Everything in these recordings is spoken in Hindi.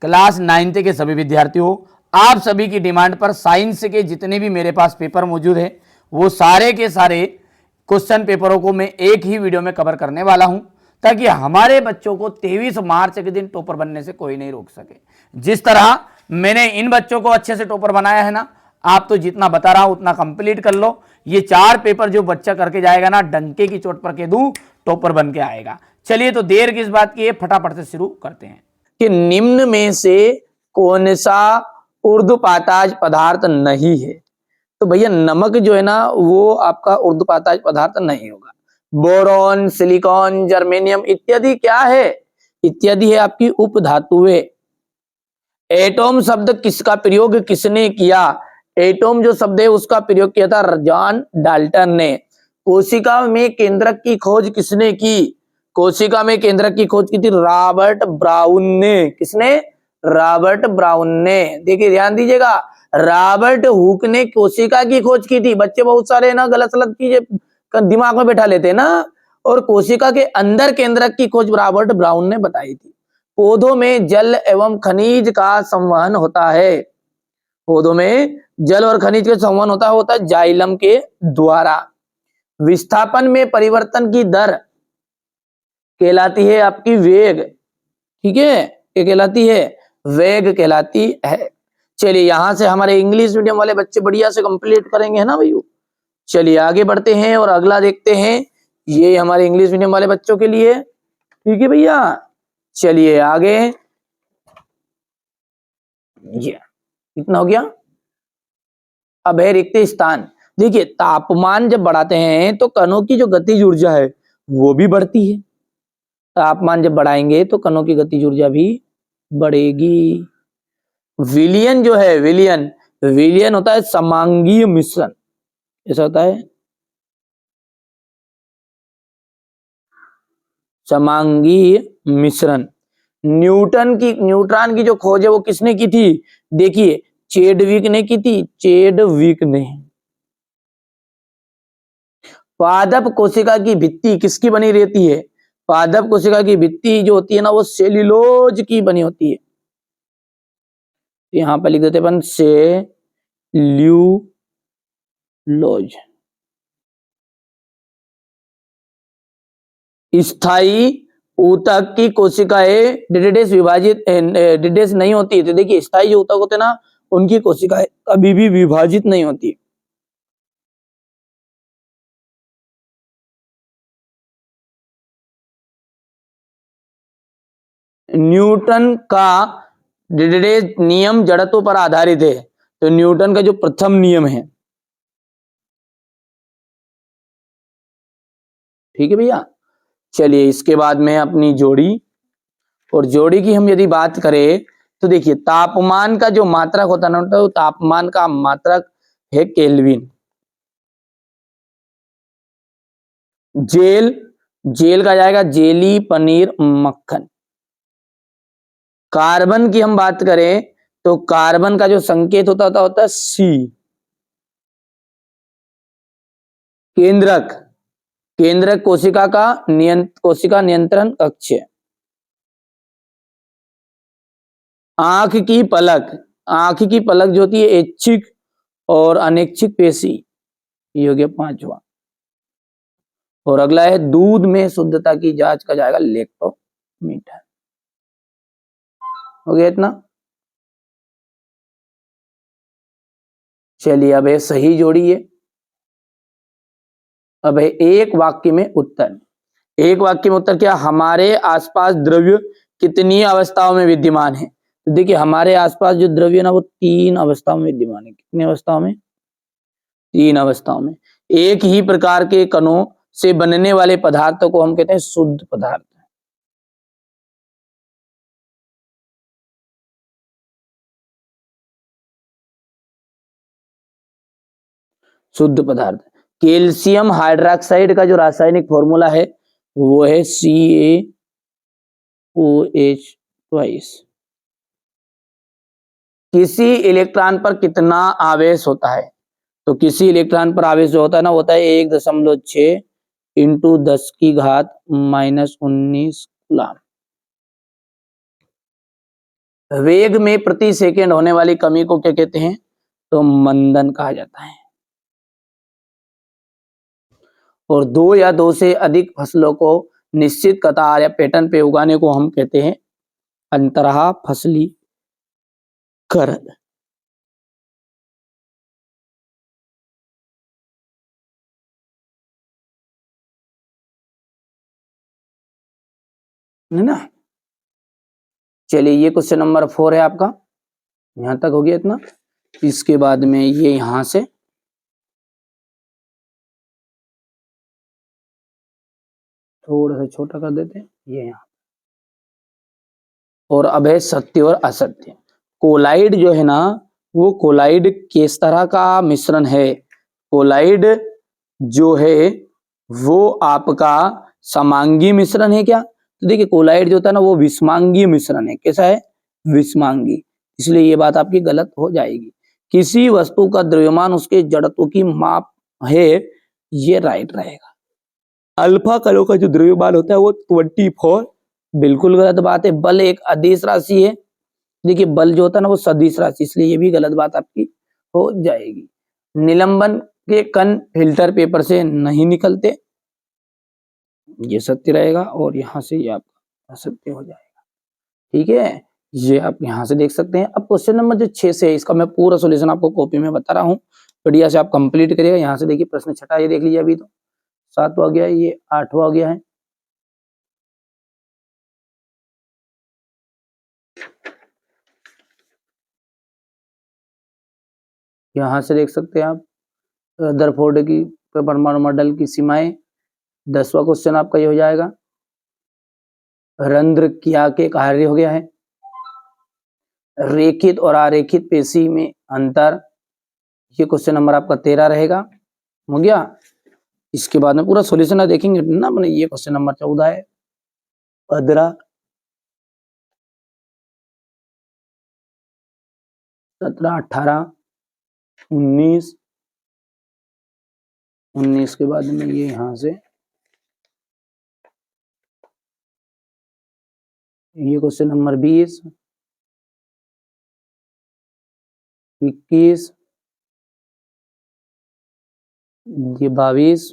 क्लास 9th के सभी विद्यार्थियों, आप सभी की डिमांड पर साइंस के जितने भी मेरे पास पेपर मौजूद है वो सारे के सारे क्वेश्चन पेपरों को मैं एक ही वीडियो में कवर करने वाला हूं, ताकि हमारे बच्चों को 23 मार्च के दिन टॉपर बनने से कोई नहीं रोक सके। जिस तरह मैंने इन बच्चों को अच्छे से टॉपर बनाया है ना, आप तो जितना बता रहा हूं उतना कंप्लीट कर लो। ये 4 पेपर जो बच्चा करके जाएगा ना, डंके की चोट पर के दूं, टॉपर बन के आएगा। चलिए, तो देर किस बात की है, फटाफट से शुरू करते हैं कि निम्न में से कौन सा ऊर्ध्वपाताज पदार्थ नहीं है। तो भैया नमक जो है ना वो आपका ऊर्ध्वपाताज पदार्थ नहीं होगा। बोरॉन, सिलिकॉन, जर्मेनियम इत्यादि क्या है? इत्यादि है आपकी उपधातुएं। एटॉम शब्द किसका प्रयोग किसने किया? एटॉम जो शब्द है उसका प्रयोग किया था जॉन डाल्टन ने। कोशिका में केंद्रक की खोज किसने की? कोशिका में केंद्रक की खोज की थी रॉबर्ट ब्राउन ने। किसने? रॉबर्ट ब्राउन ने। देखिए ध्यान दीजिएगा, रॉबर्ट हुक ने कोशिका की खोज की थी। बच्चे बहुत सारे ना गलत सलत चीजें दिमाग में बैठा लेते हैं ना, और कोशिका के अंदर केंद्रक की खोज रॉबर्ट ब्राउन ने बताई थी। पौधों में जल एवं खनिज का संवहन होता है। पौधों में जल और खनिज का संवहन होता है जाइलम के द्वारा। विस्थापन में परिवर्तन की दर कहलाती है आपकी वेग। ठीक है, क्या कहलाती है? वेग कहलाती है। चलिए, यहां से हमारे इंग्लिश मीडियम वाले बच्चे बढ़िया से कंप्लीट करेंगे, है ना भैया। चलिए आगे बढ़ते हैं और अगला देखते हैं। ये हमारे इंग्लिश मीडियम वाले बच्चों के लिए, ठीक है भैया। चलिए आगे, ये कितना हो गया? अब है रिक्त स्थान। देखिए, तापमान जब बढ़ाते हैं तो कणों की जो गतिज ऊर्जा है वो भी बढ़ती है। तापमान जब बढ़ाएंगे तो कणों की गतिज ऊर्जा भी बढ़ेगी। विलियन जो है, विलियन विलियन होता है समांगीय मिश्रण। ऐसा होता है समांगीय मिश्रण। न्यूट्रॉन की जो खोज है वो किसने की थी? देखिए, चेडविक ने की थी, चेडविक ने। पादप कोशिका की भित्ति किसकी बनी रहती है? पादप कोशिका की भित्ति जो होती है ना वो सेल्यूलोज की बनी होती है। यहां पर लिख देते अपन सेल्यूलोज। स्थायी ऊतक की कोशिकाएं डिडेस विभाजित डिडेस नहीं होती। तो देखिए, स्थायी जो ऊतक होते हैं ना उनकी कोशिकाएं कभी भी विभाजित नहीं होती। न्यूटन का डिडेस नियम जड़त्व पर आधारित है। तो न्यूटन का जो प्रथम नियम है, ठीक है भैया। चलिए इसके बाद में अपनी जोड़ी, और जोड़ी की हम यदि बात करें तो देखिए, तापमान का जो मात्रक होता है ना, तो तापमान का मात्रक है केल्विन। जेल, जेल का जाएगा जेली, पनीर, मक्खन। कार्बन की हम बात करें तो कार्बन का जो संकेत होता है सी। केंद्रक, केंद्रक कोशिका का कोशिका नियंत्रण कक्ष है। आंख की पलक, आंख की पलक जो होती है ऐच्छिक और अनैच्छिक पेशी। ये हो गया 5वां। और अगला है दूध में शुद्धता की जांच का जाएगा लैक्टोमीटर। हो गया इतना। चलिए अब है सही जोड़ी है। अब है एक वाक्य में उत्तर। एक वाक्य में उत्तर क्या? हमारे आसपास द्रव्य कितनी अवस्थाओं में विद्यमान है? तो देखिए, हमारे आसपास जो द्रव्य ना वो 3 अवस्थाओं में विद्यमान है। कितनी अवस्थाओं में? 3 अवस्थाओं में। एक ही प्रकार के कणों से बनने वाले पदार्थों को हम कहते हैं शुद्ध पदार्थ। शुद्ध पदार्थ। कैल्शियम हाइड्रोक्साइड का जो रासायनिक फॉर्मूला है वो है CaOH2। किसी इलेक्ट्रॉन पर कितना आवेश होता है? तो किसी इलेक्ट्रॉन पर आवेश जो होता है ना होता है 1.6 इंटू 10 की घात -19 कूलम। वेग में प्रति सेकंड होने वाली कमी को क्या कहते हैं? तो मंदन कहा जाता है। और दो या दो से अधिक फसलों को निश्चित कतार या पैटर्न पे उगाने को हम कहते हैं अंतरहा फसलीकरण। है ना? चलिए ये क्वेश्चन नंबर 4 है आपका, यहां तक हो गया इतना। इसके बाद में ये यहां से थोड़ा सा छोटा कर देते हैं, ये यहाँ। और अब है सत्य और असत्य। कोलाइड जो है ना, वो कोलाइड किस तरह का मिश्रण है? कोलाइड जो है वो आपका समांगी मिश्रण है क्या? तो देखिए कोलाइड जो होता है ना वो विषमांगी मिश्रण है। कैसा है? विषमांगी। इसलिए ये बात आपकी गलत हो जाएगी। किसी वस्तु का द्रव्यमान उसके जड़त्व की माप है, ये राइट रहेगा। अल्फा कणों का जो द्रव्यमान होता है वो 24, बिल्कुल गलत बात है। बल एक अदिश राशि है। देखिए बल जो होता है ना वो सदिश राशि, इसलिए ये भी गलत बात आपकी हो जाएगी। निलंबन के कण फिल्टर पेपर से नहीं निकलते, ये सत्य रहेगा। और यहाँ से ये आपका असत्य हो जाएगा। ठीक है, ये आप यहाँ से देख सकते हैं। अब क्वेश्चन नंबर जो 6 से है, इसका मैं पूरा सोल्यूशन आपको कॉपी में बता रहा हूँ, बढ़िया से आप कंप्लीट करिएगा। यहाँ से देखिए प्रश्न छठा ये देख लीजिए, अभी तो 7वां गया है, ये 8वां गया है। यहाँ से देख सकते हैं आप रदरफोर्ड की परमाणु मॉडल की सीमाएं। 10वां क्वेश्चन आपका ये हो जाएगा। रंध्र क्या के कार्य हो गया है? रेखित और अरेखित पेशी में अंतर, ये क्वेश्चन नंबर आपका 13 रहेगा। हो गया। इसके बाद में पूरा सॉल्यूशन देखेंगे ना मैंने, ये क्वेश्चन नंबर 14 है। 15, 17, 18, 19, 19 के बाद में ये यहां से ये क्वेश्चन नंबर 20, 21, ये 22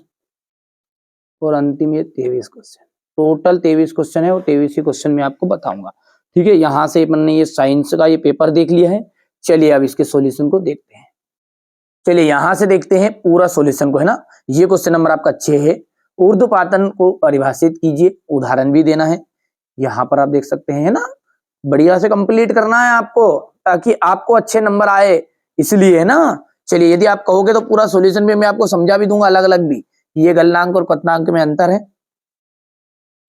और अंतिम ये 23 क्वेश्चन। टोटल 23 क्वेश्चन है और 23 क्वेश्चन में आपको बताऊंगा। ठीक है, यहां से अपन ने ये साइंस का ये पेपर देख लिया है। चलिए अब इसके सॉल्यूशन को देखते हैं। चलिए यहां से देखते हैं पूरा सॉल्यूशन को, है ना। ये क्वेश्चन नंबर आपका 6 है। ऊर्ध्वपातन को परिभाषित कीजिए, उदाहरण भी देना है। यहाँ पर आप देख सकते हैं, है ना। बढ़िया से कंप्लीट करना है आपको ताकि आपको अच्छे नंबर आए, इसलिए, है ना। चलिए यदि आप कहोगे तो पूरा सॉल्यूशन भी मैं आपको समझा भी दूंगा अलग अलग भी। ये गलनांक और क्वथनांक में अंतर है,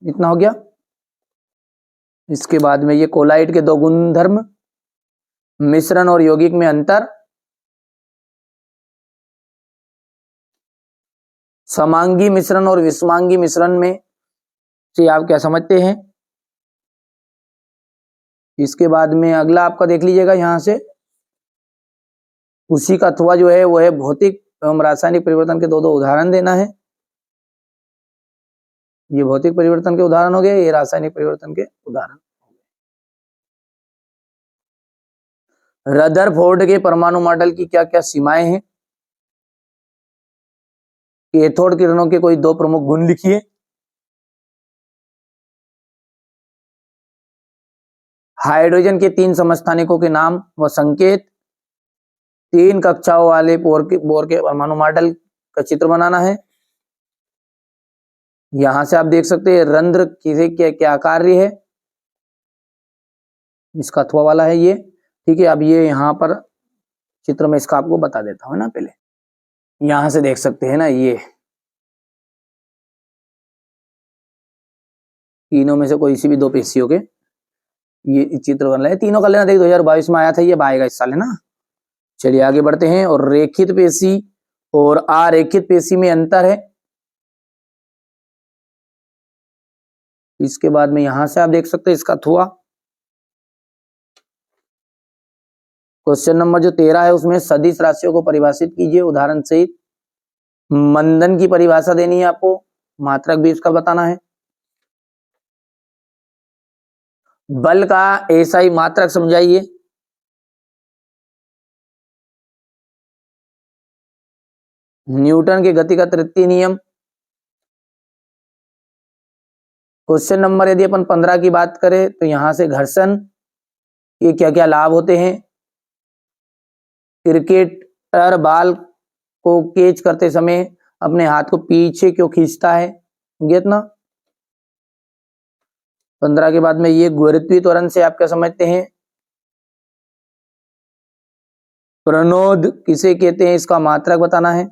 इतना हो गया। इसके बाद में ये कोलाइड के दो गुणधर्म, मिश्रण और यौगिक में अंतर, समांगी मिश्रण और विषमांगी मिश्रण में से आप क्या समझते हैं। इसके बाद में अगला आपका देख लीजिएगा, यहां से उसी का अथवा जो है वो है भौतिक एवं रासायनिक परिवर्तन के दो दो उदाहरण देना है। ये भौतिक परिवर्तन के उदाहरण हो गए, ये रासायनिक परिवर्तन के उदाहरण। रदरफोर्ड के परमाणु मॉडल की क्या क्या सीमाएं हैं? कैथोड किरणों के कोई दो प्रमुख गुण लिखिए। हाइड्रोजन के 3 समस्थानिकों के नाम व संकेत। 3 कक्षाओं वाले बोर के परमाणु मॉडल का चित्र बनाना है। यहां से आप देख सकते हैं रंध्र किसे क्या क्या कार्य है, इसका अथवा वाला है ये। ठीक है, अब ये यहाँ पर चित्र में इसका आपको बता देता हूँ ना। पहले यहां से देख सकते हैं ना, ये तीनों में से कोई सी भी दो पेशियों के ये चित्र बन रहे हैं। तीनों का लेना देख 2022 में आया था, ये आएगा इस साल, है ना। चलिए आगे बढ़ते हैं। और रेखित पेशी और अरेखित पेशी में अंतर है। इसके बाद में यहां से आप देख सकते हैं इसका अथवा। क्वेश्चन नंबर जो 13 है उसमें सदिश राशियों को परिभाषित कीजिए उदाहरण सहित। मंदन की परिभाषा देनी है आपको, मात्रक भी इसका बताना है। बल का एसआई मात्रक समझाइए। न्यूटन के गति का तृतीय नियम। क्वेश्चन नंबर यदि अपन 15 की बात करें तो यहां से घर्षण के क्या क्या लाभ होते हैं। क्रिकेटर बॉल को कैच करते समय अपने हाथ को पीछे क्यों खींचता है, गेट ना। 15 के बाद में ये गुरुत्वीय त्वरण से आप क्या समझते हैं। प्रणोद किसे कहते हैं, इसका मात्रक बताना है।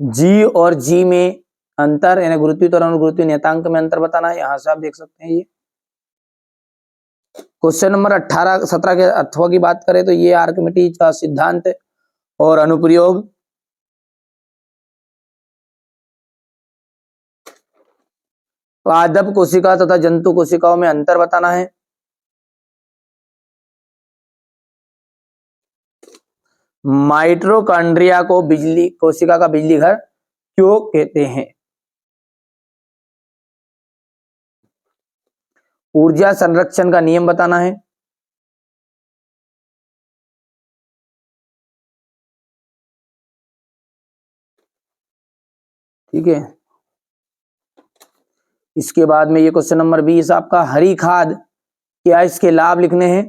जी और जी में अंतर, यानी गुरुत्वीय त्वरण और गुरुत्वीय नियतांक में अंतर बताना है। यहां से आप देख सकते हैं ये। क्वेश्चन नंबर 18 17 के अथवा की बात करें तो ये आर्किमिडीज का सिद्धांत और अनुप्रयोग। पादप कोशिका तथा जंतु कोशिकाओं में अंतर बताना है। माइटोकॉन्ड्रिया को बिजली कोशिका का बिजली घर क्यों कहते हैं। ऊर्जा संरक्षण का नियम बताना है। ठीक है, इसके बाद में ये क्वेश्चन नंबर 20 आपका, हरी खाद क्या, इसके लाभ लिखने हैं।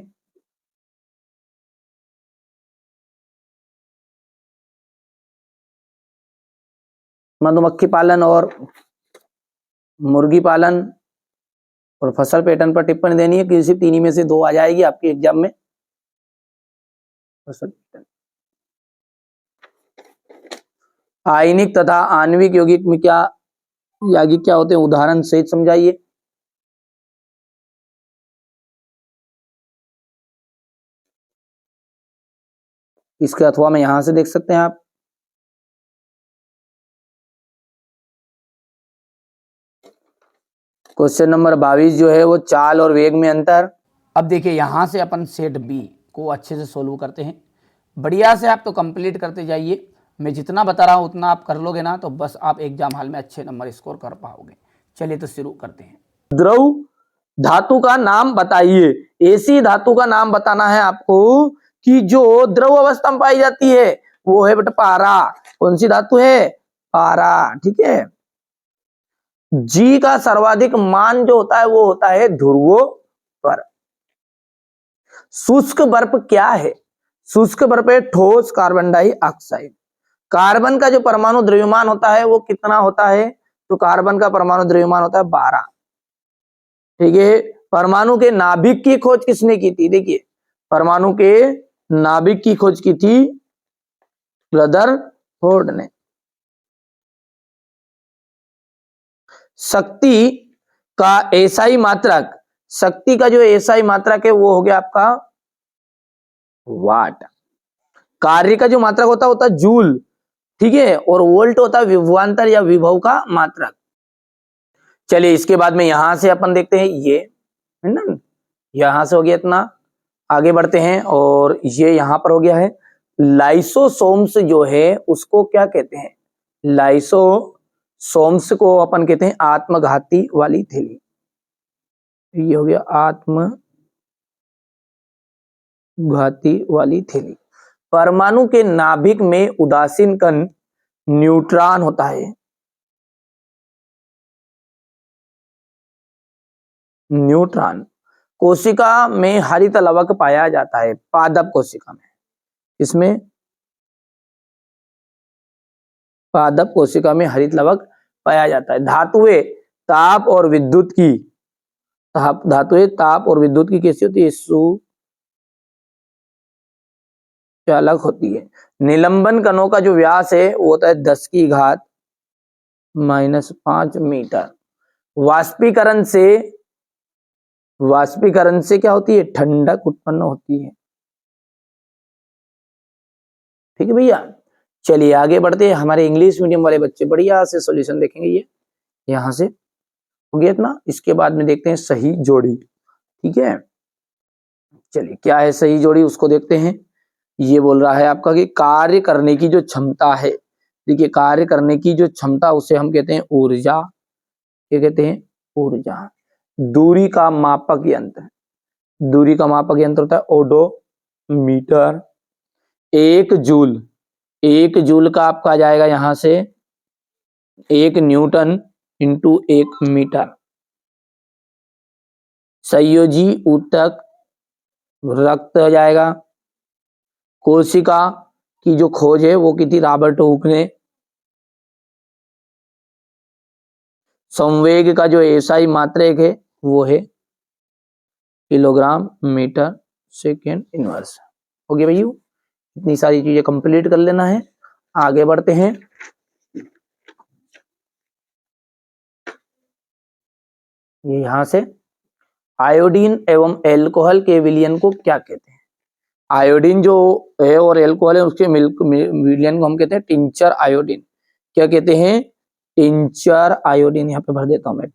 मधुमक्खी पालन और मुर्गी पालन और फसल पैटर्न पर टिप्पणी देनी है, किसी तीन में से दो आ जाएगी आपके एग्जाम में। फसल आयनिक तथा आणविक यौगिक में क्या यौगिक क्या होते हैं, उदाहरण सहित समझाइए। इसके अथवा में यहां से देख सकते हैं आप। क्वेश्चन नंबर 22 जो है वो चाल और वेग में अंतर। अब देखिए यहां से अपन सेट बी को अच्छे से सोल्व करते हैं। बढ़िया से आप तो कंप्लीट करते जाइए, मैं जितना बता रहा हूं उतना आप कर लोगे ना तो बस आप एग्जाम हॉल में अच्छे नंबर स्कोर कर पाओगे। चलिए तो शुरू करते हैं। द्रव धातु का नाम बताइए। ऐसी धातु का नाम बताना है आपको कि जो द्रव अवस्था में पाई जाती है, वो है बेटा पारा। कौन सी धातु है, पारा। ठीक है, जी का सर्वाधिक मान जो होता है वो होता है ध्रुवोत्तर। शुष्क बर्फ क्या है, शुष्क बर्फ है ठोस कार्बन डाइऑक्साइड। कार्बन का जो परमाणु द्रव्यमान होता है वो कितना होता है, तो कार्बन का परमाणु द्रव्यमान होता है 12। ठीक है, परमाणु के नाभिक की खोज किसने की थी, देखिए परमाणु के नाभिक की खोज की थी रदरफोर्ड ने। शक्ति का एसआई मात्रक, शक्ति का जो एसआई मात्रक है वो हो गया आपका वाट। कार्य का जो मात्रक होता है जूल। ठीक है, और वोल्ट होता है विभवांतर या विभव का मात्रक। चलिए इसके बाद में यहां से अपन देखते हैं ये है ना, यहां से हो गया इतना, आगे बढ़ते हैं और ये यहां पर हो गया है लाइसोसोम्स जो है उसको क्या कहते हैं, लाइसोसोम्स को अपन कहते हैं आत्मघाती वाली थैली। ये हो गया आत्मघाती वाली थैली। परमाणु के नाभिक में उदासीन कण न्यूट्रॉन होता है। न्यूट्रॉन। कोशिका में हरित लवक पाया जाता है, पादप कोशिका में। इसमें पादप कोशिका में हरित लवक पाया जाता है। धातुएं ताप और विद्युत की, धातुएं ताप और विद्युत की कैसी होती है, सुचालक होती है। निलंबन कणों का जो व्यास है वो होता है 10⁻⁵ मीटर। वाष्पीकरण से क्या होती है, ठंडक उत्पन्न होती है। ठीक है भैया, चलिए आगे बढ़ते हैं। हमारे इंग्लिश मीडियम वाले बच्चे बढ़िया से सॉल्यूशन देखेंगे। ये यहां से हो गया इतना, इसके बाद में देखते हैं सही जोड़ी। ठीक है, चलिए क्या है सही जोड़ी उसको देखते हैं। ये बोल रहा है आपका कि कार्य करने की जो क्षमता है, देखिए कार्य करने की जो क्षमता उसे हम कहते हैं ऊर्जा। क्या कहते हैं, ऊर्जा। दूरी का मापक यंत्र, दूरी का मापक यंत्र होता है ओडोमीटर। 1 जूल, 1 जूल का आपका आ जाएगा यहां से 1 न्यूटन इंटू 1 मीटर। संयोजी ऊतक रक्त हो जाएगा। कोशिका की जो खोज है वो की थी रॉबर्ट हुक ने। संवेग का जो एसआई मात्रक है वो है किलोग्राम मीटर सेकेंड इनवर्स। हो गया भैया, इतनी सारी चीजें कंप्लीट कर लेना है। आगे बढ़ते हैं। ये यहां से आयोडीन एवं एल्कोहल के विलयन को क्या कहते हैं। आयोडीन जो है और एल्कोहल है उसके विलयन को हम कहते हैं टिंचर आयोडीन। क्या कहते हैं, टिंचर आयोडीन। यहाँ पे भर देता हूं मैं,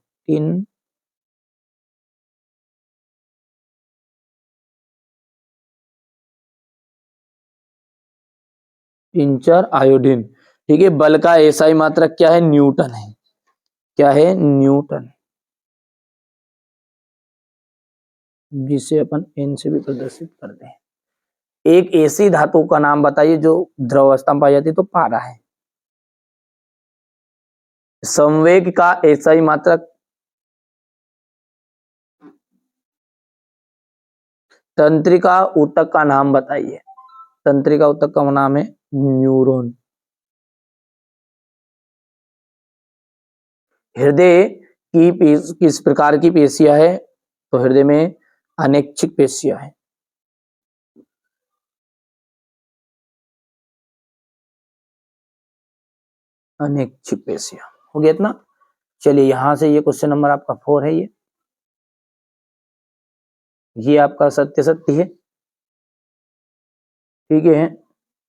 टिंचर आयोडीन। ठीक है, बल का एसआई मात्रक क्या है, न्यूटन है। क्या है, न्यूटन, जिसे अपन एन से भी प्रदर्शित करते हैं। एक ऐसी धातु का नाम बताइए जो द्रव अवस्था में पाई जाती है, तो पारा है। संवेग का एसआई मात्रक, तंत्रिका ऊतक का नाम बताइए। तंत्रिका ऊतक का नाम है न्यूरॉन। हृदय की किस प्रकार की पेशियां है, तो हृदय में अनैच्छिक पेशियां है। अनैच्छिक पेशियां। हो गया इतना। चलिए यहां से ये क्वेश्चन नंबर आपका 4 है। ये आपका सत्य सत्य है। ठीक है,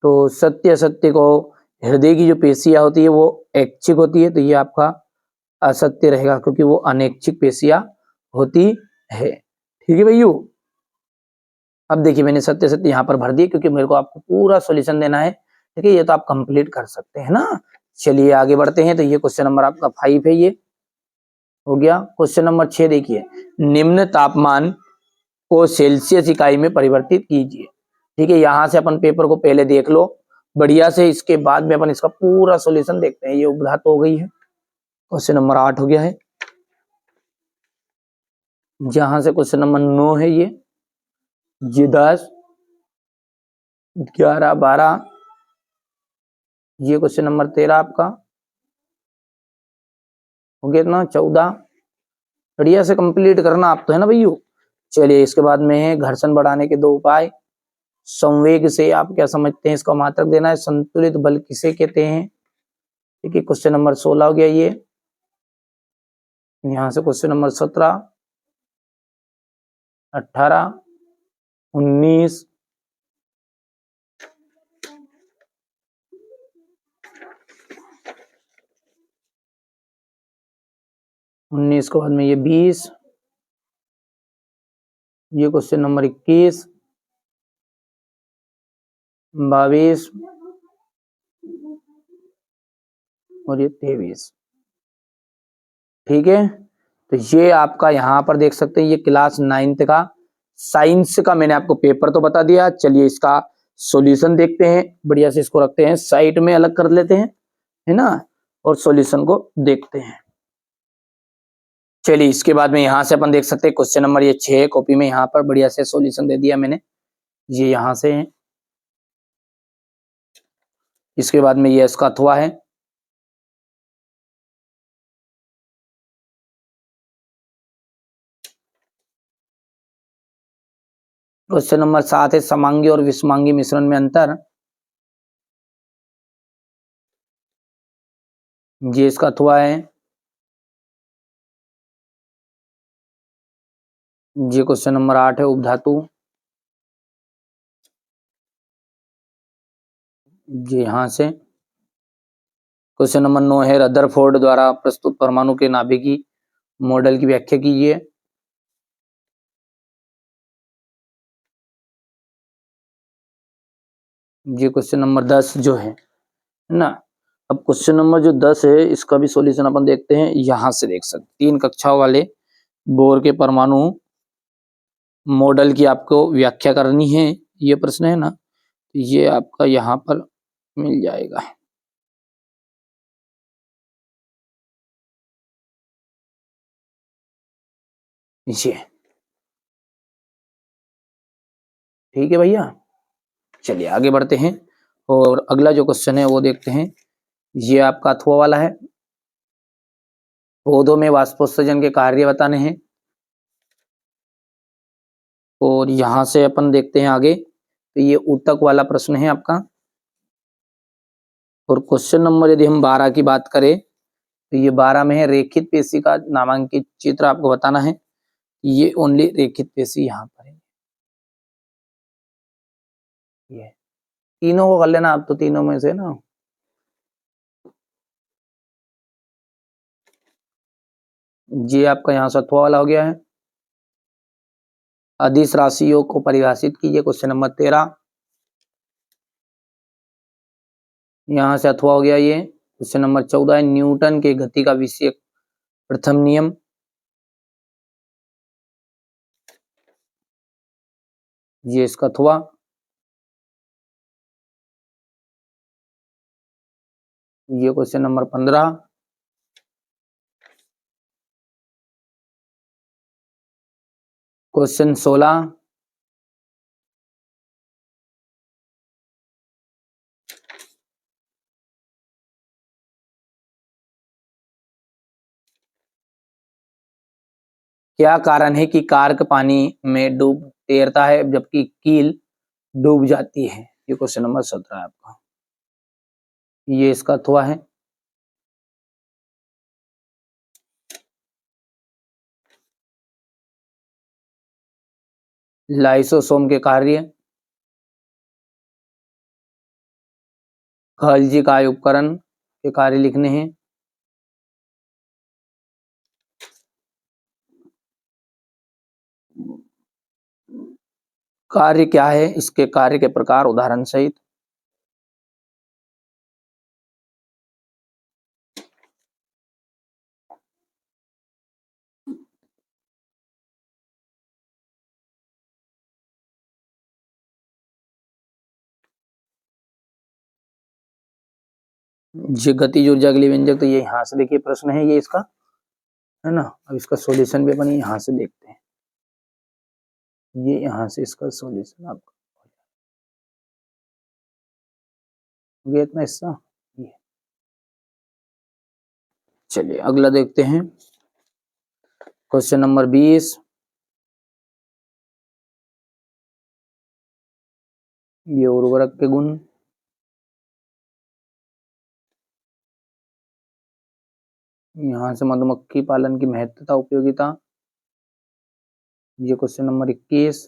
तो सत्य सत्य को हृदय की जो पेशियां होती है वो ऐच्छिक होती है, तो ये आपका असत्य रहेगा क्योंकि वो अनैच्छिक पेशियां होती है। ठीक है भैया, अब देखिए मैंने सत्य सत्य यहाँ पर भर दिए क्योंकि मेरे को आपको पूरा सॉल्यूशन देना है। ठीक है, ये तो आप कंप्लीट कर सकते हैं ना। चलिए आगे बढ़ते हैं। तो ये क्वेश्चन नंबर आपका 5 है। ये हो गया। क्वेश्चन नंबर 6 देखिए, निम्न तापमान को सेल्सियस इकाई में परिवर्तित कीजिए। ठीक है, यहां से अपन पेपर को पहले देख लो बढ़िया से, इसके बाद में अपन इसका पूरा सॉल्यूशन देखते हैं। ये उपधातु हो गई है। क्वेश्चन नंबर 8 हो गया है। जहां से क्वेश्चन नंबर 9 है, ये 10, 11, 12, ये क्वेश्चन नंबर 13 आपका हो गया इतना, 14। बढ़िया से कंप्लीट करना आप तो, है ना भैया। चलिए इसके बाद में है घर्षण बढ़ाने के 2 उपाय। संवेग से आप क्या समझते हैं, इसका मात्रक देना है। संतुलित बल किसे कहते हैं। ठीक है, क्वेश्चन नंबर 16 हो गया ये। यहां से क्वेश्चन नंबर 17, 18, 19, 19 के बाद में ये 20, ये क्वेश्चन नंबर 21, 22 और ये 23। ठीक है, तो ये आपका यहां पर देख सकते हैं, ये क्लास 9th का साइंस का मैंने आपको पेपर तो बता दिया। चलिए इसका सॉल्यूशन देखते हैं। बढ़िया से इसको रखते हैं साइड में, अलग कर लेते हैं, है ना, और सॉल्यूशन को देखते हैं। चलिए इसके बाद में यहां से अपन देख सकते हैं क्वेश्चन नंबर ये 6 कॉपी में, यहाँ पर बढ़िया से सॉल्यूशन दे दिया मैंने। ये यहां से है। इसके बाद में ये इसका अथवा है। क्वेश्चन नंबर 7 है, समांगी और विषमांगी मिश्रण में अंतर। ये इसका अथवा है। ये क्वेश्चन नंबर 8 है, उपधातु। ये यहां से क्वेश्चन नंबर 9 है, रदरफोर्ड द्वारा प्रस्तुत परमाणु के नाभिकी मॉडल की व्याख्या कीजिए। ये क्वेश्चन नंबर 10 जो है ना, अब क्वेश्चन नंबर जो 10 है इसका भी सॉल्यूशन अपन देखते हैं। यहां से देख सकते 3 कक्षाओं वाले बोर के परमाणु मॉडल की आपको व्याख्या करनी है, ये प्रश्न है ना, ये आपका यहाँ पर मिल जाएगा। ये ठीक है भैया, चलिए आगे बढ़ते हैं और अगला जो क्वेश्चन है वो देखते हैं। ये आपका अथवा वाला है, पौधों में वाष्पोत्सर्जन के कार्य बताने हैं। और यहां से अपन देखते हैं आगे, तो ये ऊतक वाला प्रश्न है आपका। और क्वेश्चन नंबर यदि हम 12 की बात करें तो ये 12 में है रेखित पेशी का नामांकित चित्र आपको बताना है। ये ओनली रेखित पेशी यहाँ पर है। ये तीनों को कर लेना आप, तो तीनों में से ना ये आपका यहाँ सत्वा वाला हो गया है। अदिश राशियों को परिभाषित कीजिए, क्वेश्चन नंबर 13। यहां से अथवा हो गया ये। क्वेश्चन नंबर 14 है न्यूटन के गति का विषय प्रथम नियम। ये इसका अथवा। ये क्वेश्चन नंबर 15। क्वेश्चन 16। क्या कारण है कि कार्क पानी में डूब तैरता है जबकि कील डूब जाती है? ये क्वेश्चन नंबर 17 है आपका। ये इसका अथवा है। लाइसोसोम के कार्य, खलजी काय उपकरण के कार्य लिखने हैं। कार्य क्या है, इसके कार्य के प्रकार उदाहरण सहित। ये गतिज ऊर्जा के लिए व्यंजक, तो ये यहाँ से देखिए प्रश्न है ये इसका, है ना। अब इसका सॉल्यूशन भी अपन यहाँ से देखते हैं। ये यहाँ से इसका सॉल्यूशन आपका ये इतना हिस्सा। ये चलिए अगला देखते हैं, क्वेश्चन नंबर 20। ये उर्वरक के गुण। यहाँ से मधुमक्खी पालन की महत्वता उपयोगिता। ये क्वेश्चन नंबर 21।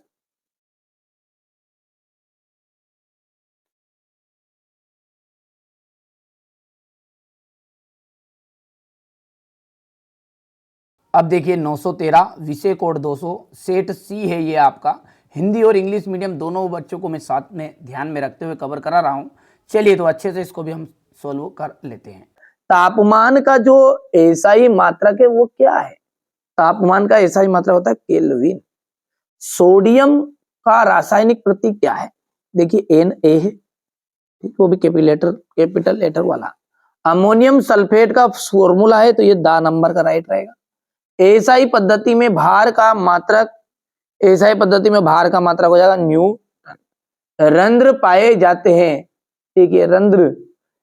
अब देखिए 913 विषय कोड 200 सेट सी है ये आपका। हिंदी और इंग्लिश मीडियम दोनों बच्चों को मैं साथ में ध्यान में रखते हुए कवर करा रहा हूँ। चलिए तो अच्छे से इसको भी हम सोल्व कर लेते हैं। तापमान का जो एसआई मात्रक है वो क्या है? तापमान का एसआई मात्रक होता है केल्विन। सोडियम का रासायनिक प्रतीक क्या है? देखिए Na है, वो भी कैपिटल लेटर वाला। अमोनियम सल्फेट का फॉर्मूला है, तो ये दा नंबर का राइट रहेगा। एसआई पद्धति में भार का मात्रक, एसआई पद्धति में भार का मात्रक हो जाएगा न्यूटन। रंध्र पाए जाते हैं, ठीक है, रंध्र,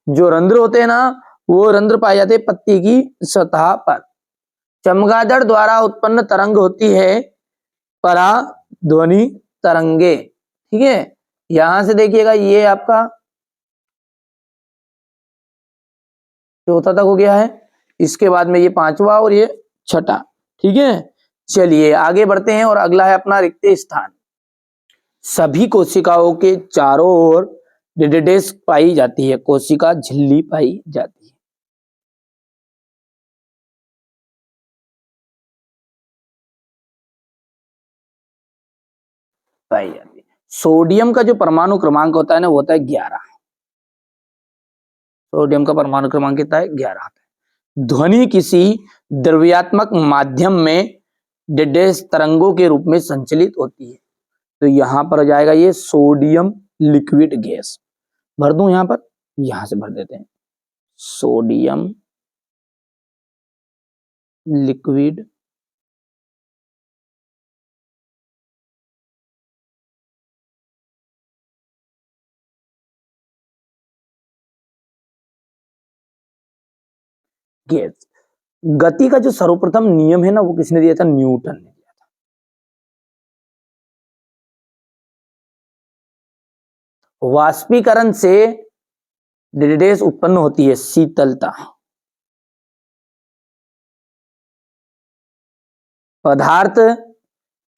जो रंध्र होते हैं ना, वो रंध्र पाए जाते हैं पत्ती की सतह पर। चमगादड़ द्वारा उत्पन्न तरंग होती है पराध्वनि तरंगे, ठीक है। यहां से देखिएगा ये आपका चौथा तक हो गया है, इसके बाद में ये पांचवा और ये छठा, ठीक है। चलिए आगे बढ़ते हैं और अगला है अपना रिक्त स्थान। सभी कोशिकाओं के चारों ओर डेडेस पाई जाती है, कोशिका झिल्ली पाई जाती है। पाई जाती है। सोडियम का जो परमाणु क्रमांक होता है ना, वो होता है 11। सोडियम का परमाणु क्रमांक कितना है? 11 आता है। ध्वनि किसी द्रव्यात्मक माध्यम में डेडेस तरंगों के रूप में संचलित होती है, तो यहां पर हो जाएगा ये सोडियम लिक्विड गैस। भर दूं यहां पर, यहां से भर देते हैं, सोडियम लिक्विड गैस। गति का जो सर्वप्रथम नियम है ना, वो किसने दिया था? न्यूटन ने दिया था। वाष्पीकरण से डेडेस उत्पन्न होती है, शीतलता। पदार्थ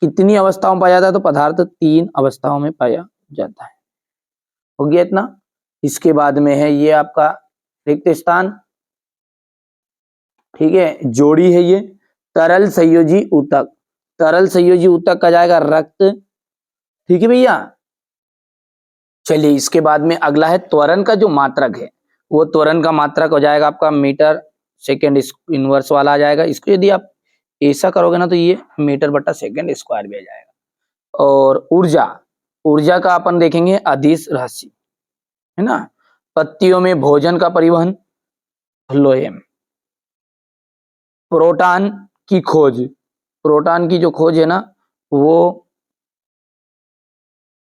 कितनी अवस्थाओं में पाया जाता है? तो पदार्थ 3 अवस्थाओं में पाया जाता है। हो गया इतना। इसके बाद में है ये आपका रिक्त स्थान, ठीक है, जोड़ी है ये तरल संयोजी ऊतक। तरल संयोजी ऊतक का जाएगा रक्त, ठीक है भैया। चलिए इसके बाद में अगला है त्वरण का जो मात्रक है, वो त्वरण का मात्रक हो जाएगा आपका मीटर सेकेंड इनवर्स वाला आ जाएगा। इसको यदि आप ऐसा करोगे ना, तो ये मीटर बटा सेकेंड स्क्वायर भी आ जाएगा। और ऊर्जा, ऊर्जा का अपन देखेंगे अदिश राशि, है ना। पत्तियों में भोजन का परिवहन, फ्लोएम। प्रोटॉन की खोज, प्रोटॉन की जो खोज है ना, वो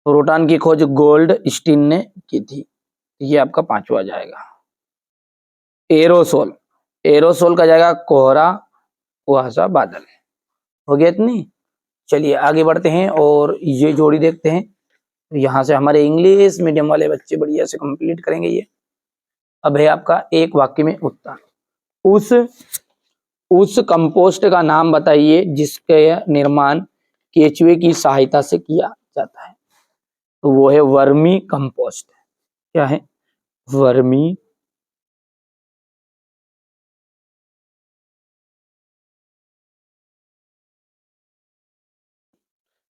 प्रोटॉन की खोज गोल्ड स्टीन ने की थी। ये आपका 5वां जाएगा। एरोसोल, एरोसोल का जाएगा कोहरा, कुहासा, बादल। हो गया इतनी। चलिए आगे बढ़ते हैं और ये जोड़ी देखते हैं। यहाँ से हमारे इंग्लिश मीडियम वाले बच्चे बढ़िया से कंप्लीट करेंगे ये। अब है आपका एक वाक्य में उत्तर। उस कंपोस्ट का नाम बताइए जिसके निर्माण केचुए की सहायता से किया जाता है। तो वो है वर्मी कंपोस्ट। क्या है? वर्मी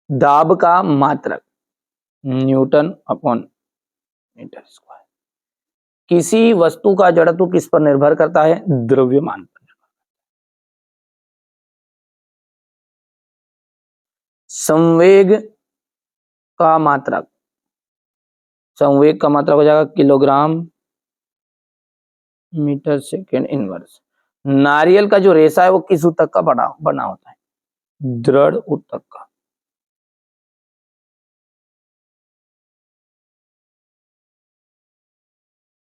दाब का मात्रक न्यूटन अपॉन मीटर स्क्वायर। किसी वस्तु का जड़त्व किस पर निर्भर करता है? द्रव्यमान पर। संवेग का मात्रक, संवेग का मात्रक हो जाएगा किलोग्राम मीटर सेकेंड इनवर्स। नारियल का जो रेशा है वो किस ऊतक का बना होता है? दृढ़ ऊतक का।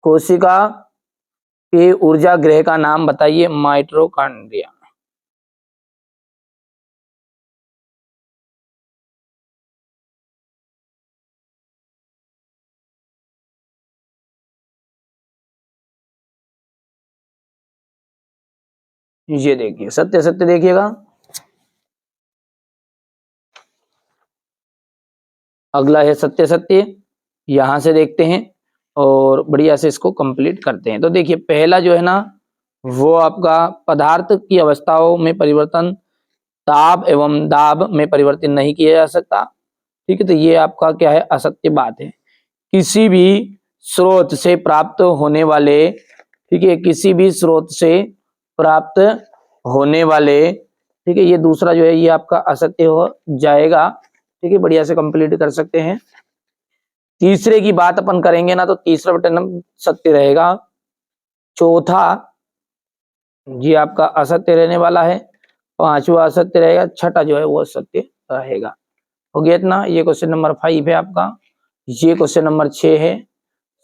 कोशिका के ऊर्जा गृह का नाम बताइए? माइटोकॉन्ड्रिया। ये देखिए सत्य सत्य देखिएगा। अगला है सत्य सत्य, यहां से देखते हैं और बढ़िया से इसको कंप्लीट करते हैं। तो देखिए पहला जो है ना, वो आपका पदार्थ की अवस्थाओं में परिवर्तन ताप एवं दाब में परिवर्तन नहीं किया जा सकता, ठीक है। तो ये आपका क्या है? असत्य बात है। किसी भी स्रोत से प्राप्त होने वाले, ठीक है, किसी भी स्रोत से प्राप्त होने वाले, ठीक है, ये दूसरा जो है ये आपका असत्य हो जाएगा, ठीक है। बढ़िया से कंप्लीट कर सकते हैं। तीसरे की बात अपन करेंगे ना, तो तीसरा बटन सत्य रहेगा। चौथा ये आपका असत्य रहने वाला है। पांचवा असत्य रहेगा। छठा जो है वो सत्य रहेगा। हो गया इतना। ये क्वेश्चन नंबर 5 है आपका। ये क्वेश्चन नंबर 6 है।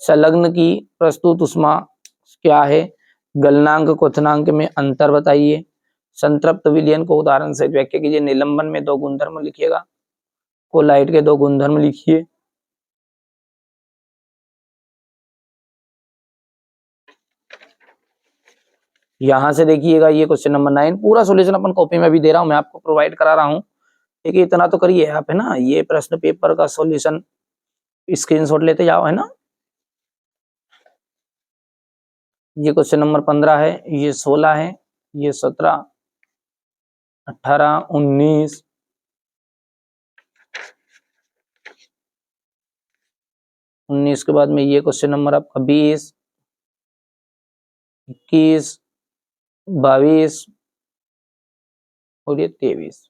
संलग्न की प्रस्तुत उष्मा क्या है? गलनांक क्वथनांक में अंतर बताइए। संतृप्त विलयन को उदाहरण से व्याख्या कीजिए। निलंबन में 2 गुणधर्म लिखिएगा। कोलाइट के 2 गुणधर्म लिखिए। यहां से देखिएगा ये क्वेश्चन नंबर 9 पूरा सॉल्यूशन अपन कॉपी में भी दे रहा हूं, मैं आपको प्रोवाइड करा रहा हूं, ठीक है। इतना तो करिए आप, है ना। ये प्रश्न पेपर का सॉल्यूशन स्क्रीनशॉट लेते जाओ, है ना। ये क्वेश्चन नंबर 15 है, ये 16 है, ये 17, 18, 19, 19 के बाद में ये क्वेश्चन नंबर आपका 20, 21, 22 और ये 23।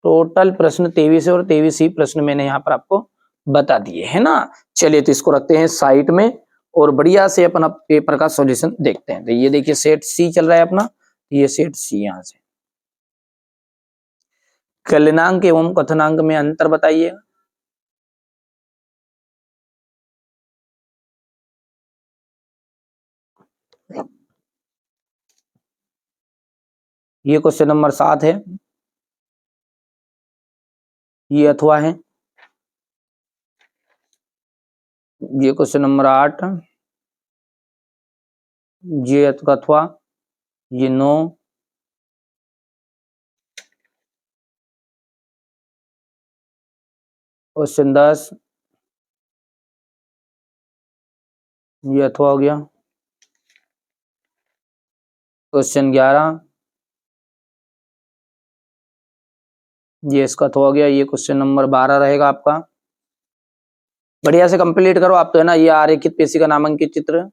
टोटल प्रश्न 23 है और 23 ही प्रश्न मैंने यहाँ पर आपको बता दिए है ना। चलिए तो इसको रखते हैं साइड में और बढ़िया से अपना पेपर का सॉल्यूशन देखते हैं। तो ये देखिए सेट सी चल रहा है अपना, ये सेट सी यहाँ से। कलनांक एवं कथनांक में अंतर बताइए। ये क्वेश्चन नंबर 7 है, ये अथवा है। ये क्वेश्चन नंबर 8, ये अथवा, ये 9, क्वेश्चन 10, ये अथवा हो गया। क्वेश्चन 11, ये इसका अथवा हो गया। ये क्वेश्चन नंबर 12 रहेगा आपका। बढ़िया से कंप्लीट करो आप तो है ना। ये आरेखित पेशी का नामांकित चित्र,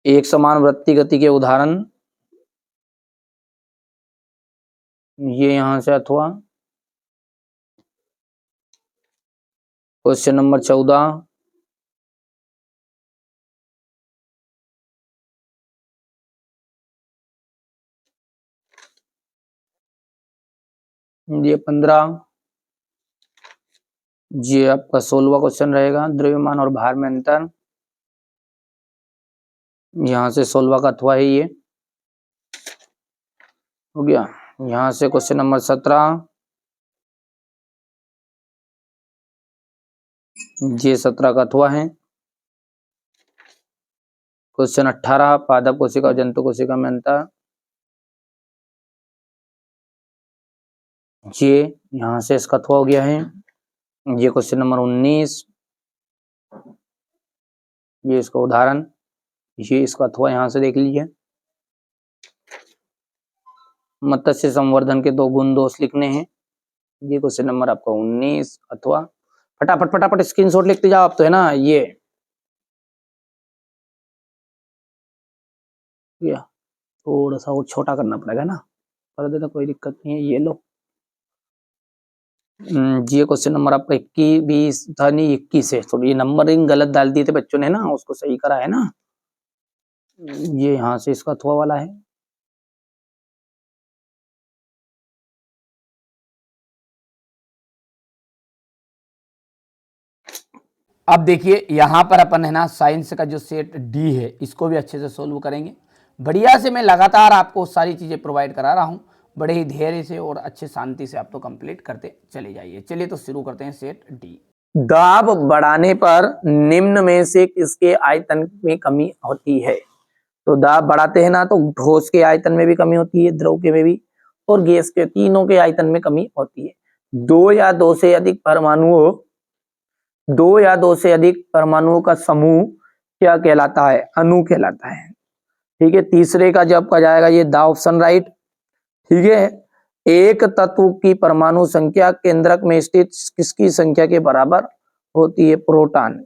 एक समान वृत्तीय गति के उदाहरण, ये यहां से अथवा। क्वेश्चन नंबर 14, ये 15, ये आपका 16वां क्वेश्चन रहेगा, द्रव्यमान और भार में अंतर। यहां से 16वां का अथवा है, ये हो गया। यहां से क्वेश्चन नंबर 17, ये 17 का अथवा है। क्वेश्चन 18, पादप कोशिका और जंतु कोशिका में अंतर। ये यहां से इसका अथवा हो गया है। ये क्वेश्चन नंबर 19, ये इसका उदाहरण, ये इसका अथवा यहां से देख लीजिए। मत्स्य संवर्धन के 2 गुण दोष लिखने हैं। ये क्वेश्चन नंबर आपका 19 अथवा। फटाफट फटाफट स्क्रीनशॉट लिखते जाओ आप तो है ना। ये थोड़ा सा और छोटा करना पड़ेगा ना, कर देना कोई दिक्कत नहीं है। ये लो, ये क्वेश्चन नंबर आपका 21, 20 था नहीं 21 है। तो ये नंबरिंग गलत डाल दिए थे बच्चों ने ना, उसको सही करा है ना। ये यहाँ से इसका अथवा वाला है। अब देखिए यहाँ पर अपन है ना साइंस का जो सेट डी है इसको भी अच्छे से सोल्व करेंगे। बढ़िया से मैं लगातार आपको सारी चीज़ें प्रोवाइड करा रहा हूँ, बड़े ही धैर्य से और अच्छे शांति से आप तो कंप्लीट करते चले जाइए। चलिए तो शुरू करते हैं सेट डी। दाब बढ़ाने पर निम्न में से किसके आयतन में कमी होती है। तो दाब बढ़ाते हैं ना तो ठोस के आयतन में भी कमी होती है, द्रव के में भी और गैस के, तीनों के आयतन में कमी होती है। 2 या 2 से अधिक परमाणुओं, 2 या 2 से अधिक परमाणुओं का समूह क्या कहलाता है, अणु कहलाता है। ठीक है, तीसरे का जब का जाएगा ये दा ऑप्शन राइट। ठीक है, एक तत्व की परमाणु संख्या केंद्रक में स्थित किसकी संख्या के बराबर होती है, प्रोटॉन।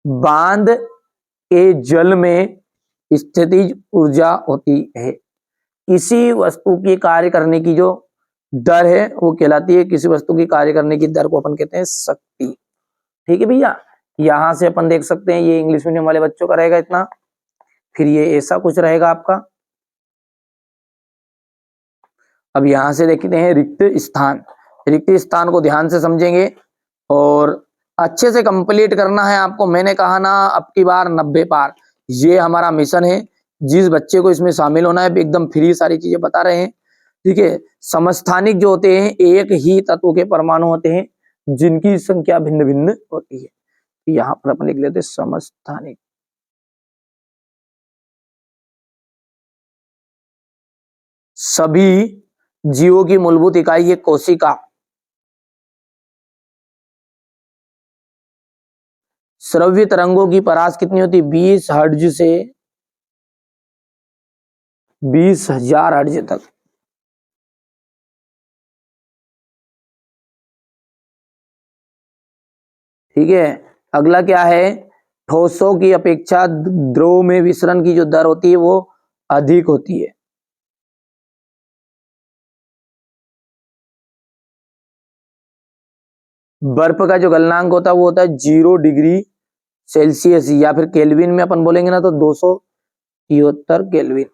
बांध के जल में स्थितिज ऊर्जा होती है। किसी वस्तु की कार्य करने की जो दर है वो कहलाती है, किसी वस्तु की कार्य करने की दर को अपन कहते हैं शक्ति। ठीक है भैया, यहां से अपन देख सकते हैं ये इंग्लिश मीडियम वाले बच्चों का रहेगा इतना। फिर ये ऐसा कुछ रहेगा आपका। अब यहां से देखते हैं रिक्त स्थान। रिक्त स्थान को ध्यान से समझेंगे और अच्छे से कंप्लीट करना है आपको। मैंने कहा ना अब की बार 90 पार, ये हमारा मिशन है। जिस बच्चे को इसमें शामिल होना है एकदम फ्री सारी चीजें बता रहे हैं। ठीक है, समस्थानिक जो होते हैं एक ही तत्व के परमाणु होते हैं जिनकी संख्या भिन्न भिन्न होती है। यहाँ पर अपन लिख लेते हैं समस्थानिक। सभी जीवों की मूलभूत इकाई है कोशिका। श्रव्य तरंगों की परास कितनी होती है, 20 हर्ट्ज से 20,000 हर्ट्ज तक। ठीक है, अगला क्या है, ठोसों की अपेक्षा द्रव में विसरण की जो दर होती है वो अधिक होती है। बर्फ का जो गलनांक होता है वो होता है 0 डिग्री सेल्सियस, या फिर केल्विन में अपन बोलेंगे ना तो 273 केल्विन।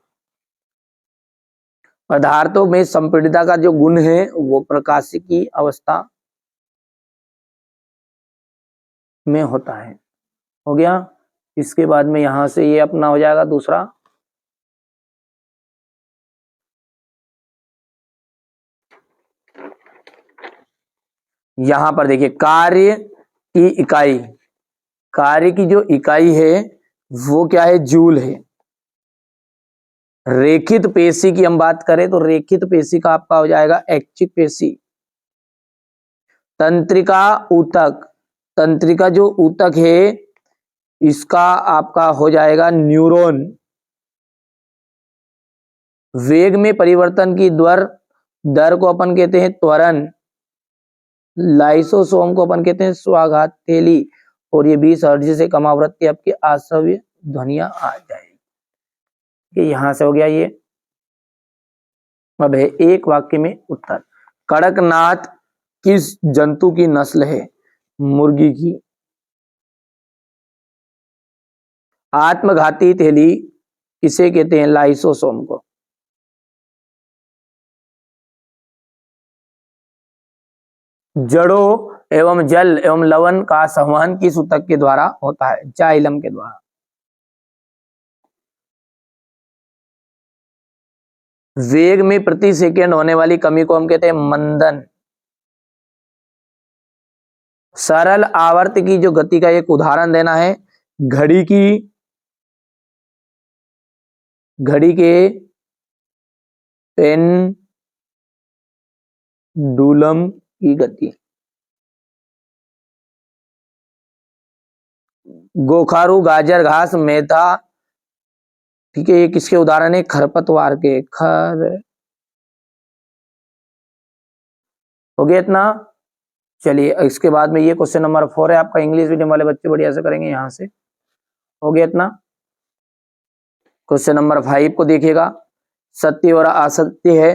पदार्थों में संपीड़ितता का जो गुण है वो प्रकाशिकी अवस्था में होता है। हो गया। इसके बाद में यहां से ये अपना हो जाएगा दूसरा। यहां पर देखिए कार्य की इकाई, कार्य की जो इकाई है वो क्या है, जूल है। रेखित पेशी की हम बात करें तो रेखित पेशी का आपका हो जाएगा ऐच्छिक पेशी। तंत्रिका ऊतक, तंत्रिका जो ऊतक है इसका आपका हो जाएगा न्यूरॉन। वेग में परिवर्तन की दर को अपन कहते हैं त्वरण। लाइसोसोम को अपन कहते हैं स्वाघात थैली। और ये 20 हर्ट्ज से कम आवृत्ति आपकी आश्रव्य ध्वनियां आ जाएगी। ये यहां से हो गया ये। अब है एक वाक्य में उत्तर। कड़कनाथ किस जंतु की नस्ल है? मुर्गी की। आत्मघाती थैली किसे कहते हैं? लाइसोसोम को। जड़ों एवं जल एवं लवण का संवहन किस ऊतक के द्वारा होता है? जाइलम के द्वारा। वेग में प्रति सेकंड होने वाली कमी को हम कहते हैं मंदन। सरल आवर्त की जो गति का एक उदाहरण देना है। घड़ी की, घड़ी के पेंडुलम की गति। गोखारू, गाजर घास, मेधा, ठीक है, ये किसके उदाहरण है? खरपतवार के। हो गया इतना। चलिए इसके बाद में ये क्वेश्चन नंबर 4 है आपका। इंग्लिश मीडियम वाले बच्चे बढ़िया से करेंगे यहां से। हो गया इतना। क्वेश्चन नंबर 5 को देखिएगा। सत्य और असत्य है।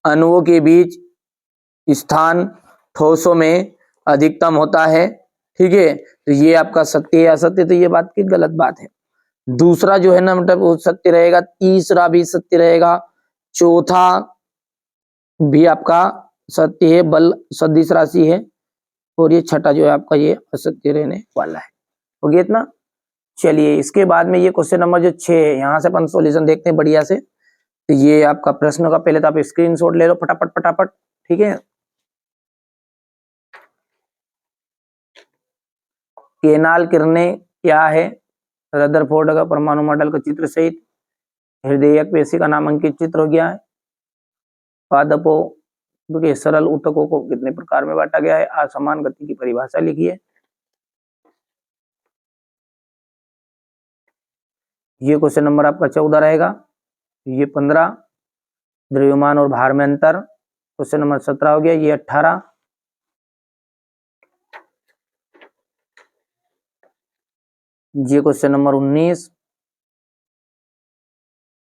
अणुओं के बीच स्थान ठोसों में अधिकतम होता है। ठीक है, तो ये आपका सत्य है। असत्य तो ये बात की गलत बात है। दूसरा जो है ना मतलब वो सत्य रहेगा। तीसरा भी सत्य रहेगा। चौथा भी आपका सत्य है, बल सदिश राशि है। और ये छठा जो है आपका ये असत्य रहने वाला है। हो गया इतना। चलिए इसके बाद में ये क्वेश्चन नंबर जो 6 है यहां से अपन सॉल्यूशन देखते हैं बढ़िया से। तो ये आपका प्रश्न का पहले तो आप स्क्रीनशॉट ले लो फटाफट फटाफट। ठीक है। केनाल किरणें क्या है? रदरफोर्ड का परमाणु मॉडल का चित्र सहित हृदयक पेशी का नामांकित चित्र हो गया है। पादपों के सरल ऊतकों को कितने प्रकार में बांटा गया है? असमान गति की परिभाषा लिखिए। ये क्वेश्चन नंबर आपका 14 रहेगा। ये 15। द्रव्यमान और भार में अंतर, क्वेश्चन नंबर 17 हो गया। ये 18। ये क्वेश्चन नंबर 19।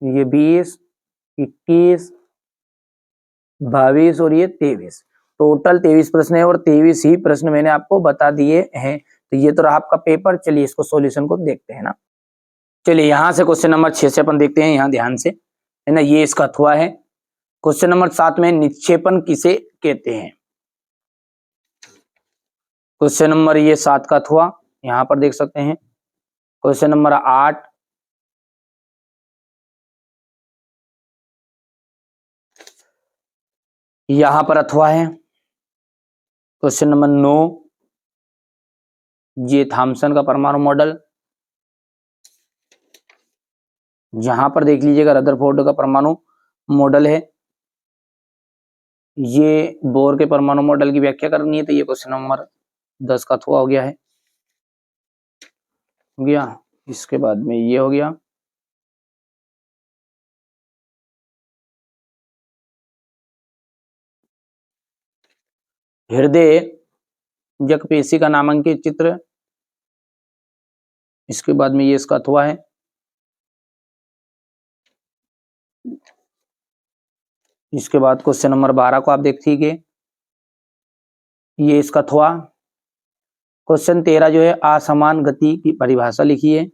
ये 20, 21, 22 और ये 23। टोटल 23 प्रश्न है और 23 ही प्रश्न मैंने आपको बता दिए हैं। तो ये तो रहा आपका पेपर। चलिए इसको सॉल्यूशन को देखते हैं ना। चलिए यहां से क्वेश्चन नंबर 6 से अपन देखते हैं, यहाँ ध्यान से, है ना। ये इसका अथवा है। क्वेश्चन नंबर 7 में निक्षेपण किसे कहते हैं? क्वेश्चन नंबर ये 7 का अथवा यहां पर देख सकते हैं। क्वेश्चन नंबर 8, यहां पर अथवा है। क्वेश्चन नंबर 9, ये थॉमसन का परमाणु मॉडल। यहां पर देख लीजिएगा रदरफोर्ड का परमाणु मॉडल है। ये बोर के परमाणु मॉडल की व्याख्या करनी है। तो ये क्वेश्चन नंबर 10 का अथवा हो गया है। हो गया। इसके बाद में ये हो गया। हृदय जकपेशी का नामांकित चित्र। इसके बाद में ये इसका अथवा है। इसके बाद क्वेश्चन नंबर 12 को आप देखिए, ये इसका अथवा। क्वेश्चन 13 जो है असमान गति की परिभाषा लिखिए।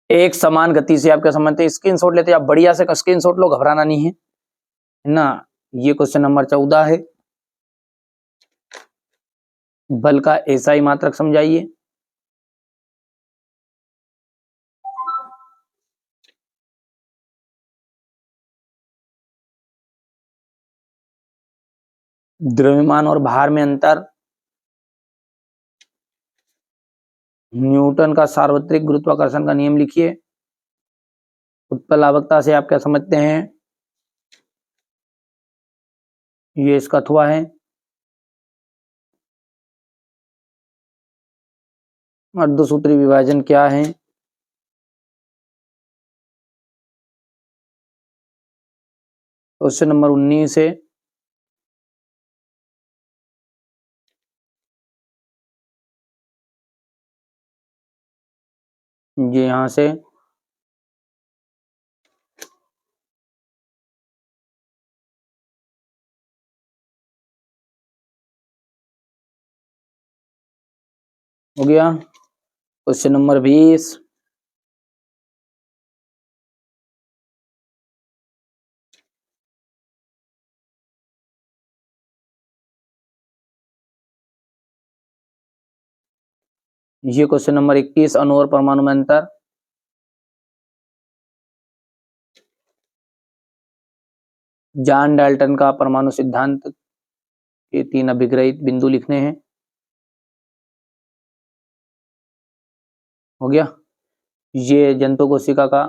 एक समान गति से आप क्या समझते हैं, स्क्रीनशॉट लेते हैं आप, बढ़िया से स्क्रीनशॉट लो, घबराना नहीं है ना। ये क्वेश्चन नंबर 14 है, बल का एसआई मात्रक समझाइए। द्रव्यमान और भार में अंतर, न्यूटन का सार्वत्रिक गुरुत्वाकर्षण का नियम लिखिए। उत्प्लावकता से आप क्या समझते हैं, ये इसका अथवा है। अर्धसूत्री विभाजन क्या है, क्वेश्चन नंबर 19 है। ये यहां से हो गया। क्वेश्चन नंबर 20, ये क्वेश्चन नंबर 21, अणु और परमाणु में अंतर। जॉन डाल्टन का परमाणु सिद्धांत के 3 अभिग्रहित बिंदु लिखने हैं। हो गया। ये जंतु कोशिका का